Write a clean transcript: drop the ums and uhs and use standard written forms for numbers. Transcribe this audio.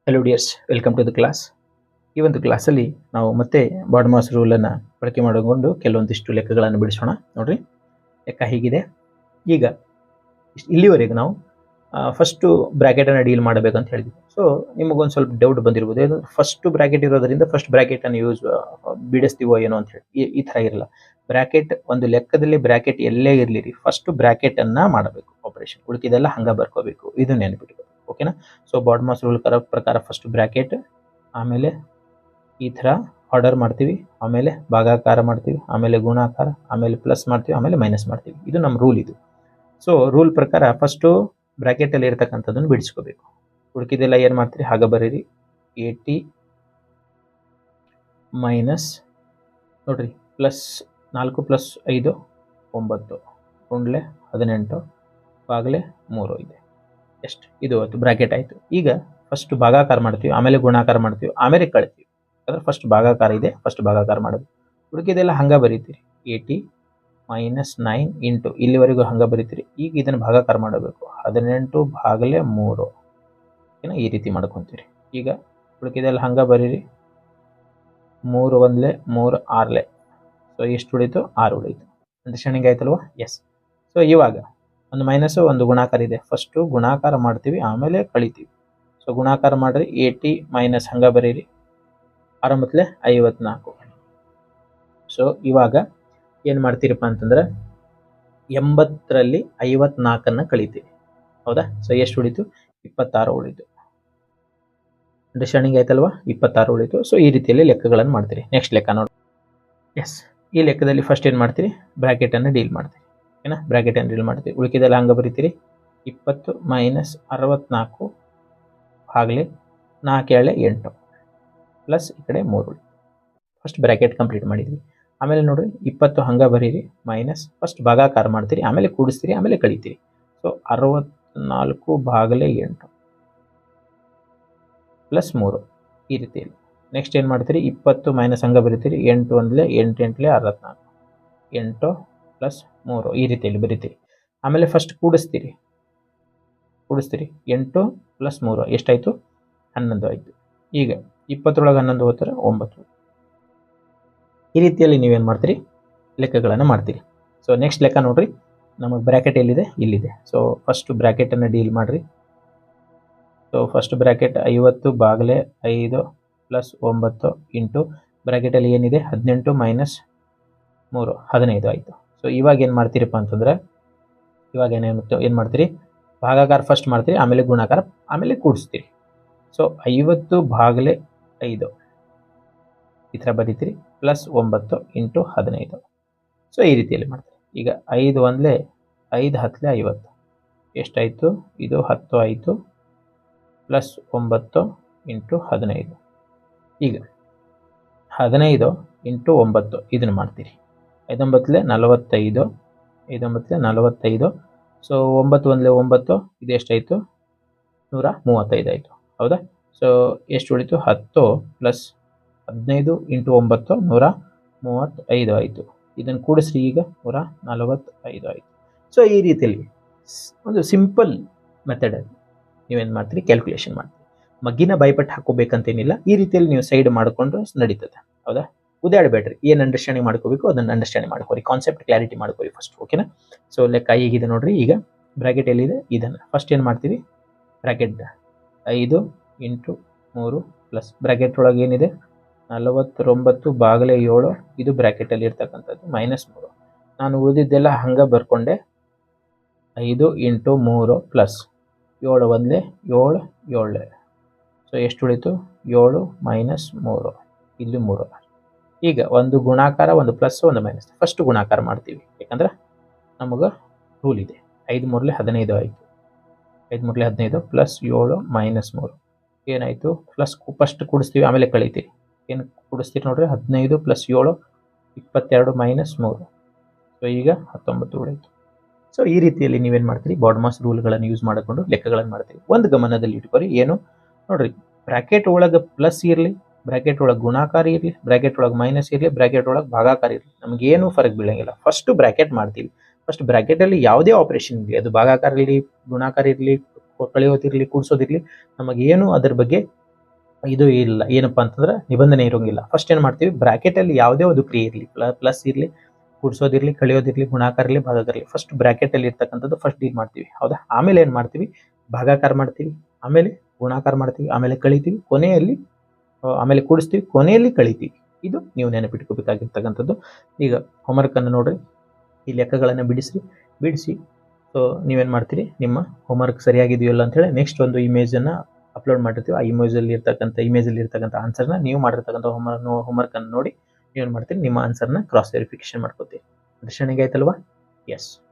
Hello dears, welcome to the class. ಈ ಒಂದು ಕ್ಲಾಸಲ್ಲಿ ನಾವು ಮತ್ತೆ ಬಾಡ್ಮಾಸ್ ರೂಲನ್ನು ಬಳಕೆ ಮಾಡಿಕೊಂಡು ಕೆಲವೊಂದಿಷ್ಟು ಲೆಕ್ಕಗಳನ್ನು ಬಿಡಿಸೋಣ. ನೋಡ್ರಿ, ಲೆಕ್ಕ ಹೀಗಿದೆ. ಈಗ ಇಲ್ಲಿವರೆಗೆ ನಾವು ಫಸ್ಟು ಬ್ರ್ಯಾಕೆಟನ್ನು ಡೀಲ್ ಮಾಡಬೇಕಂತ ಹೇಳಿದ್ವಿ. ಸೊ ನಿಮಗೊಂದು ಸ್ವಲ್ಪ ಡೌಟ್ ಬಂದಿರ್ಬೋದು, ಇದು ಫಸ್ಟ್ ಬ್ರ್ಯಾಕೆಟ್ ಇರೋದರಿಂದ ಫಸ್ಟ್ ಬ್ರ್ಯಾಕೆಟನ್ನು ಬಿಡಿಸ್ತೀವೋ ಏನೋ ಅಂತ ಹೇಳಿ. ಈ ಥರ ಇರಲ್ಲ. ಬ್ರ್ಯಾಕೆಟ್ ಒಂದು ಲೆಕ್ಕದಲ್ಲಿ ಬ್ರ್ಯಾಕೆಟ್ ಎಲ್ಲೇ ಇರಲಿ, ಫಸ್ಟ್ ಬ್ರ್ಯಾಕೆಟನ್ನು ಮಾಡಬೇಕು ಆಪರೇಷನ್, ಉಳಿದಿದೆಲ್ಲ ಹಂಗೆ ಬರ್ಕೋಬೇಕು. ಇದು ನೆನಪಿಟ್ಬೇಕು, ಓಕೆನಾ? ಸೊ ಬಾಡ್ಮಾಸ್ ರೂಲ್ ಪ್ರಕಾರ ಫಸ್ಟ್ ಬ್ರ್ಯಾಕೆಟ್, ಆಮೇಲೆ ಈ ಥರ ಆರ್ಡರ್ ಮಾಡ್ತೀವಿ, ಆಮೇಲೆ ಭಾಗಾಕಾರ ಮಾಡ್ತೀವಿ, ಆಮೇಲೆ ಗುಣಾಕಾರ, ಆಮೇಲೆ ಪ್ಲಸ್ ಮಾಡ್ತೀವಿ, ಆಮೇಲೆ ಮೈನಸ್ ಮಾಡ್ತೀವಿ. ಇದು ನಮ್ಮ ರೂಲ್. ಇದು ಸೊ ರೂಲ್ ಪ್ರಕಾರ ಫಸ್ಟು ಬ್ರ್ಯಾಕೆಟಲ್ಲಿ ಇರ್ತಕ್ಕಂಥದ್ದನ್ನು ಬಿಡಿಸ್ಕೋಬೇಕು. ಉಳ್ಕಿದೆಲ್ಲ ಏನು ಮಾಡ್ತೀರಿ, ಹಾಗೆ ಬರೀರಿ. 80 ಮೈನಸ್ ನೋಡ್ರಿ, ಪ್ಲಸ್ 4 + 5 9 ಗುಂಡ್ಲೆ 18 ಬಾಗಲೆ 3 ಇದೆ. ಎಷ್ಟು? ಇದು ಬ್ರ್ಯಾಕೆಟ್ ಆಯಿತು. ಈಗ ಫಸ್ಟ್ ಭಾಗಾಕಾರ ಮಾಡ್ತೀವಿ, ಆಮೇಲೆ ಗುಣಾಕಾರ ಮಾಡ್ತೀವಿ, ಆಮೇಲೆ ಕಳಿತೀವಿ. ಅಂದರೆ ಫಸ್ಟ್ ಭಾಗಾಕಾರ ಇದೆ, ಫಸ್ಟ್ ಭಾಗಾಕಾರ ಮಾಡೋದು. ಉಳಿಕೆದೆಲ್ಲ ಹಂಗೆ ಬರೀತೀರಿ. 80 - 9 ಇಂಟು ಇಲ್ಲಿವರೆಗೂ ಹಂಗೆ ಬರೀತೀರಿ. ಈಗ ಇದನ್ನು ಭಾಗಾಕಾರ ಮಾಡಬೇಕು. 18 ಬಾಗಲೆ 3 ಏನೋ ಈ ರೀತಿ ಮಾಡ್ಕೊತೀರಿ. ಈಗ ಉಳಿಕೆದೆಲ್ಲ ಹಂಗೆ ಬರೀರಿ. 3 × 1 = 3 × 6 ಸೊ ಎಷ್ಟು ಉಳೀತು? 6 ಉಳೀತು. ಅಂಡರ್ಸ್ಟ್ಯಾಂಡಿಂಗ್ ಆಯ್ತಲ್ವ? ಎಸ್. ಸೊ ಇವಾಗ ಒಂದು ಮೈನಸ್ಸು ಒಂದು ಗುಣಾಕಾರ ಇದೆ. ಫಸ್ಟು ಗುಣಾಕಾರ ಮಾಡ್ತೀವಿ, ಆಮೇಲೆ ಕಳಿತೀವಿ. ಸೊ ಗುಣಾಕಾರ ಮಾಡಿರಿ. 80 ಮೈನಸ್ ಹಂಗೆ ಬರೀರಿ. 6 × 54. ಸೊ ಇವಾಗ ಏನು ಮಾಡ್ತೀರಪ್ಪ ಅಂತಂದ್ರೆ 80ರಲ್ಲಿ 54 ಕಳಿತೀವಿ. ಹೌದಾ? ಸೊ ಎಷ್ಟು ಉಳೀತು? 26 ಉಳೀತು. ಅಂಡರ್ಸ್ಟ್ಯಾಂಡಿಂಗ್ ಆಯ್ತಲ್ವ? 26 ಉಳೀತು. ಸೊ ಈ ರೀತಿಯಲ್ಲಿ ಲೆಕ್ಕಗಳನ್ನು ಮಾಡ್ತೀರಿ. ನೆಕ್ಸ್ಟ್ ಲೆಕ್ಕ ನೋಡಿ. ಎಸ್, ಈ ಲೆಕ್ಕದಲ್ಲಿ ಫಸ್ಟ್ ಏನು ಮಾಡ್ತೀರಿ? ಬ್ರ್ಯಾಕೆಟನ್ನು ಡೀಲ್ ಮಾಡ್ತೀರಿ. ಓಕೆನಾ? ಬ್ರ್ಯಾಕೆಟನ್ನು ಡೀಲ್ ಮಾಡ್ತೀವಿ. ಉಳಿಕೆದೆಲ್ಲ ಹಂಗೆ ಬರೀತೀರಿ. 20 - 64 ಆಗಲಿ 4 × 8 ಪ್ಲಸ್ ಈ ಕಡೆ 3 ಫಸ್ಟ್ ಬ್ರ್ಯಾಕೆಟ್ ಕಂಪ್ಲೀಟ್ ಮಾಡಿದ್ವಿ. ಆಮೇಲೆ ನೋಡಿರಿ, 20 ಹಂಗೆ ಬರೀರಿ, ಮೈನಸ್ ಫಸ್ಟ್ ಭಾಗಾಕಾರ ಮಾಡ್ತೀರಿ, ಆಮೇಲೆ ಕೂಡಿಸ್ತೀರಿ, ಆಮೇಲೆ ಕಳಿತೀರಿ. ಸೊ 64 ಬಾಗಲೆ 8 ಪ್ಲಸ್ 3 ಈ ರೀತಿಯಲ್ಲಿ. ನೆಕ್ಸ್ಟ್ ಏನು ಮಾಡ್ತೀರಿ? 20 ಮೈನಸ್ ಹಂಗೆ ಬರೀತೀರಿ. 8 × 1 = 8 × 8 = 64 8 ಪ್ಲಸ್ 3 ಈ ರೀತಿಯಲ್ಲಿ ಬರೀತೀರಿ. ಆಮೇಲೆ ಫಸ್ಟ್ ಕೂಡಿಸ್ತೀರಿ. 8 ಪ್ಲಸ್ 3 ಎಷ್ಟಾಯಿತು? 11 ಆಯಿತು. ಈಗ 20ರೊಳಗೆ 11 ಹೋಗ್ತಾರೆ 9. ಈ ರೀತಿಯಲ್ಲಿ ನೀವೇನು ಮಾಡ್ತೀರಿ? ಲೆಕ್ಕಗಳನ್ನು ಮಾಡ್ತೀರಿ. ಸೊ ನೆಕ್ಸ್ಟ್ ಲೆಕ್ಕ ನೋಡ್ರಿ. ನಮಗೆ ಬ್ರ್ಯಾಕೆಟ್ ಎಲ್ಲಿದೆ? ಇಲ್ಲಿದೆ. ಸೊ ಫಸ್ಟ್ ಬ್ರ್ಯಾಕೆಟನ್ನು ಡೀಲ್ ಮಾಡಿರಿ. ಸೊ ಫಸ್ಟ್ ಬ್ರ್ಯಾಕೆಟ್ 50 ಬಾಗಲೆ 5 ಪ್ಲಸ್ 9 ಇಂಟು ಬ್ರ್ಯಾಕೆಟಲ್ಲಿ ಏನಿದೆ? 18 ಮೈನಸ್ 3 15 ಆಯಿತು. ಸೊ ಇವಾಗ ಏನು ಮಾಡ್ತೀರಪ್ಪ ಅಂತಂದ್ರೆ, ಇವಾಗ ಏನು ಮಾಡ್ತೀರಿ? ಭಾಗಾಕಾರ ಫಸ್ಟ್ ಮಾಡ್ತೀರಿ, ಆಮೇಲೆ ಗುಣಾಕಾರ, ಆಮೇಲೆ ಕೂಡಿಸ್ತೀರಿ. ಸೊ 50 ಬಾಗಲೆ 5 ಈ ಥರ ಬರೀತೀರಿ, ಪ್ಲಸ್ 9 ಇಂಟು 15. ಸೊ ಈ ರೀತಿಯಲ್ಲಿ ಮಾಡ್ತೀರಿ. ಈಗ 5 × 1 = 5 × 10 = 50 ಎಷ್ಟಾಯಿತು? ಇದು 10 ಆಯಿತು, ಪ್ಲಸ್ 9 ಇಂಟು 15. ಈಗ 15 ಇಂಟು 9 ಇದನ್ನು ಮಾಡ್ತೀರಿ. 5 × 9 = 45, 5 × 9 = 45. ಸೊ 9 × 1 = 9, ಇದು ಎಷ್ಟಾಯಿತು? 135 ಆಯಿತು. ಹೌದಾ? ಸೊ ಎಷ್ಟು ಉಳಿತು? 10 ಪ್ಲಸ್ 15 ಇಂಟು 9 135 ಆಯಿತು. ಇದನ್ನು ಕೂಡಿಸ್ರಿ. ಈಗ 145 ಆಯಿತು. ಸೊ ಈ ರೀತಿಯಲ್ಲಿ ಒಂದು ಸಿಂಪಲ್ ಮೆಥಡಲ್ಲಿ ನೀವೇನು ಮಾಡ್ತೀರಿ? ಕ್ಯಾಲ್ಕುಲೇಷನ್ ಮಾಡ್ತೀರಿ. ಮಗ್ಗಿನ ಬಾಯ್ಪಟ್ಟು ಹಾಕೋಬೇಕಂತೇನಿಲ್ಲ. ಈ ರೀತಿಯಲ್ಲಿ ನೀವು ಸೈಡ್ ಮಾಡಿಕೊಂಡ್ರೆ ನಡೀತದೆ. ಹೌದಾ? ಉದಾಡಬೇಡ್ರಿ. ಏನು ಅಂಡರ್ಸ್ಟ್ಯಾಂಡಿಂಗ್ ಮಾಡ್ಕೋಬೇಕು ಅದನ್ನು ಅಂಡರ್ಸ್ಟ್ಯಾಂಡಿಂಗ್ ಮಾಡ್ಕೋರಿ. ಕಾನ್ಸೆಪ್ಟ್ ಕ್ಲಾರಿಟಿ ಮಾಡ್ಕೋರಿ ಫಸ್ಟ್. ಓಕೆನಾ? ಸೊ ಲೆಕ್ಕ ಹೀಗಿದೆ ನೋಡ್ರಿ. ಈಗ ಬ್ರ್ಯಾಕೆಟ್ ಎಲ್ಲಿದೆ? ಇದನ್ನು ಫಸ್ಟ್ ಏನು ಮಾಡ್ತೀವಿ? ಬ್ರ್ಯಾಕೆಟ್ 5 ಇಂಟು 3 ಪ್ಲಸ್ ಬ್ರ್ಯಾಕೆಟ್ ಒಳಗೆ ಏನಿದೆ? 49 ಬಾಗಲೆ 7 ಇದು ಬ್ರ್ಯಾಕೆಟಲ್ಲಿ ಇರ್ತಕ್ಕಂಥದ್ದು, ಮೈನಸ್ 3. ನಾನು ಓದಿದ್ದೆಲ್ಲ ಹಂಗೆ ಬರ್ಕೊಂಡೆ. 5 ಇಂಟು 3 ಪ್ಲಸ್ 7 × 1 = 7 ಸೊ ಎಷ್ಟು ಉಳಿತು? 7 ಮೈನಸ್ 3 ಇಲ್ಲಿ 3. ಈಗ ಒಂದು ಗುಣಾಕಾರ, ಒಂದು ಪ್ಲಸ್, ಒಂದು ಮೈನಸ್. ಫಸ್ಟ್ ಗುಣಾಕಾರ ಮಾಡ್ತೀವಿ, ಯಾಕಂದ್ರೆ ನಮಗೆ ರೂಲ್ ಇದೆ. 5 × 3 = 15 ಆಯಿತು. 5 × 3 = 15 ಪ್ಲಸ್ 7 ಮೈನಸ್ 3 ಏನಾಯಿತು? ಪ್ಲಸ್ ಫಸ್ಟ್ ಕೂಡಿಸ್ತೀವಿ, ಆಮೇಲೆ ಕಳಿತೀರಿ. ಏನು ಕೂಡಿಸ್ತೀರಿ ನೋಡ್ರಿ? 15 ಪ್ಲಸ್ 7 22 ಮೈನಸ್ 3. ಸೊ ಈಗ 19 ಉಳಿಯಿತು. ಸೊ ಈ ರೀತಿಯಲ್ಲಿ ನೀವೇನು ಮಾಡ್ತೀರಿ? ಬಾಡ್ಮಾಸ್ ರೂಲ್ಗಳನ್ನು ಯೂಸ್ ಮಾಡಿಕೊಂಡು ಲೆಕ್ಕಗಳನ್ನು ಮಾಡ್ತೀರಿ. ಒಂದು ಗಮನದಲ್ಲಿ ಇಟ್ಕೊರಿ. ಏನು ನೋಡ್ರಿ, ಬ್ರ್ಯಾಕೆಟ್ ಒಳಗೆ ಪ್ಲಸ್ ಇರಲಿ, ಬ್ರ್ಯಾಕೆಟ್ ಒಳಗೆ ಗುಣಾಕಾರ ಇರಲಿ, ಬ್ರ್ಯಾಕೆಟ್ ಒಳಗೆ ಮೈನಸ್ ಇರಲಿ, ಬ್ರ್ಯಾಕೆಟ್ ಒಳಗೆ ಭಾಗಾಕಾರ ಇರಲಿ, ನಮಗೇನು ಫರಕ್ ಬೀಳಂಗಿಲ್ಲ. ಫಸ್ಟ್ ಬ್ರ್ಯಾಕೆಟ್ ಮಾಡ್ತೀವಿ. ಫಸ್ಟ್ ಬ್ರ್ಯಾಕೆಟಲ್ಲಿ ಯಾವುದೇ ಆಪರೇಷನ್ ಇರಲಿ, ಅದು ಭಾಗಾಕಾರ ಇರಲಿ, ಗುಣಾಕಾರ ಇರಲಿ, ಕಳೆಯೋದಿರಲಿ, ಕೂಡಿಸೋದಿರಲಿ, ನಮಗೇನು ಅದ್ರ ಬಗ್ಗೆ ಇದು ಇಲ್ಲ, ಏನಪ್ಪ ಅಂತಂದ್ರೆ ನಿಬಂಧನೆ ಇರೋಂಗಿಲ್ಲ. ಫಸ್ಟ್ ಏನು ಮಾಡ್ತೀವಿ, ಬ್ರಾಕೆಟಲ್ಲಿ ಯಾವುದೇ ಒಂದು ಕ್ರಿಯೆ ಇರಲಿ, ಪ್ಲಸ್ ಇರಲಿ, ಕೂಡಿಸೋದಿರಲಿ, ಕಳೆಯೋದಿರಲಿ, ಗುಣಾಕಾರ ಇರಲಿ, ಭಾಗಾಕಾರ ಫಸ್ಟ್ ಬ್ರಾಕೆಟಲ್ಲಿ ಇರ್ತಕ್ಕಂಥದ್ದು ಫಸ್ಟ್ ಡೀಲ್ ಮಾಡ್ತೀವಿ, ಹೌದಾ. ಆಮೇಲೆ ಏನು ಮಾಡ್ತೀವಿ, ಭಾಗಾಕಾರ ಮಾಡ್ತೀವಿ, ಆಮೇಲೆ ಗುಣಾಕಾರ ಮಾಡ್ತೀವಿ, ಆಮೇಲೆ ಕಳಿತೀವಿ, ಕೊನೆಯಲ್ಲಿ ಆಮೇಲೆ ಕೂಡಿಸ್ತೀವಿ, ಕೊನೆಯಲ್ಲಿ ಕಳಿತೀವಿ. ಇದು ನೀವು ನೆನಪಿಟ್ಕೋಬೇಕಾಗಿರ್ತಕ್ಕಂಥದ್ದು. ಈಗ ಹೋಮ್ವರ್ಕನ್ನು ನೋಡ್ರಿ, ಈ ಲೆಕ್ಕಗಳನ್ನು ಬಿಡಿಸಿ ಸೊ ನೀವೇನು ಮಾಡ್ತೀರಿ, ನಿಮ್ಮ ಹೋಮ್ವರ್ಕ್ ಸರಿಯಾಗಿದೆಯಲ್ಲ ಅಂತೇಳಿ ನೆಕ್ಸ್ಟ್ ಒಂದು ಇಮೇಜನ್ನು ಅಪ್ಲೋಡ್ ಮಾಡಿರ್ತೀವಿ. ಆ ಇಮೇಜಲ್ಲಿ ಇರ್ತಕ್ಕಂಥ ಆನ್ಸರ್ನ ನೀವು ಮಾಡಿರ್ತಕ್ಕಂಥ ಹೋಮ್ವರ್ಕನ್ನು ನೋಡಿ ನೀವೇನು ಮಾಡ್ತೀರಿ, ನಿಮ್ಮ ಆನ್ಸರ್ನ ಕ್ರಾಸ್ ವೆರಿಫಿಕೇಶನ್ ಮಾಡ್ಕೋತೀರಿ. ಅಂಡರ್ಸ್ಟ್ಯಾಂಡಿಂಗ್ ಆಯ್ತಲ್ವಾ? ಎಸ್.